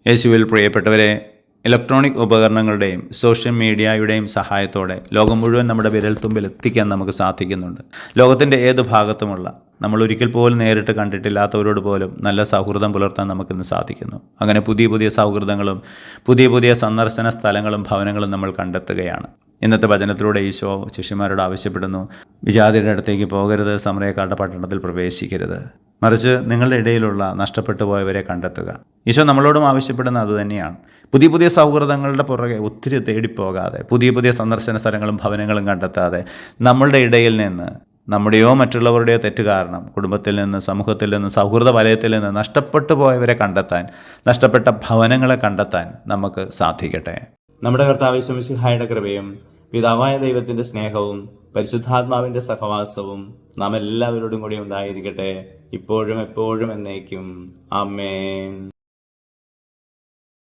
യേശുവിൽ പ്രിയപ്പെട്ടവരെ, ഇലക്ട്രോണിക് ഉപകരണങ്ങളുടെയും സോഷ്യൽ മീഡിയയുടെയും സഹായത്തോടെ ലോകം മുഴുവൻ നമ്മുടെ വിരൽത്തുമ്പിൽ എത്തിക്കാൻ നമുക്ക് സാധിക്കുന്നുണ്ട്. ലോകത്തിൻ്റെ ഏത് ഭാഗത്തുമുള്ള നമ്മൾ ഒരിക്കൽ പോലും നേരിട്ട് കണ്ടിട്ടില്ലാത്തവരോട് പോലും നല്ല സൗഹൃദം പുലർത്താൻ നമുക്കിന്ന് സാധിക്കുന്നു. അങ്ങനെ പുതിയ പുതിയ സൗഹൃദങ്ങളും പുതിയ പുതിയ സന്ദർശന സ്ഥലങ്ങളും ഭവനങ്ങളും നമ്മൾ കണ്ടെത്തുകയാണ്. ഇന്നത്തെ വചനത്തിലൂടെ ഈശോ ശിഷ്യന്മാരോട് ആവശ്യപ്പെടുന്നു, വിജാതിയുടെ അടുത്തേക്ക് പോകരുത്, സമറയക്കാരുടെ പട്ടണത്തിൽ പ്രവേശിക്കരുത്, മറിച്ച് നിങ്ങളുടെ ഇടയിലുള്ള നഷ്ടപ്പെട്ടു പോയവരെ കണ്ടെത്തുക. ഈശോ നമ്മളോടും ആവശ്യപ്പെടുന്ന അതുതന്നെയാണ്. പുതിയ പുതിയ സൗഹൃദങ്ങളുടെ പുറകെ ഒത്തിരി തേടിപ്പോകാതെ, പുതിയ പുതിയ സന്ദർശന സ്ഥലങ്ങളും ഭവനങ്ങളും കണ്ടെത്താതെ, നമ്മളുടെ ഇടയിൽ നിന്ന് നമ്മുടെയോ മറ്റുള്ളവരുടെയോ തെറ്റ് കാരണം കുടുംബത്തിൽ നിന്ന്, സമൂഹത്തിൽ നിന്ന്, സൗഹൃദ വലയത്തിൽ നിന്ന് നഷ്ടപ്പെട്ടു പോയവരെ കണ്ടെത്താൻ, നഷ്ടപ്പെട്ട ഭവനങ്ങളെ കണ്ടെത്താൻ നമുക്ക് സാധിക്കട്ടെ. നമ്മുടെ കർത്താവ് യേശു മിശിഹായുടെ കൃപയും പിതാവായ ദൈവത്തിൻ്റെ സ്നേഹവും പരിശുദ്ധാത്മാവിൻ്റെ സഹവാസവും നാം എല്ലാവരോടും കൂടി ഉണ്ടായിരിക്കട്ടെ, ഇപ്പോഴും എപ്പോഴും എന്നേക്കും. ആമേൻ.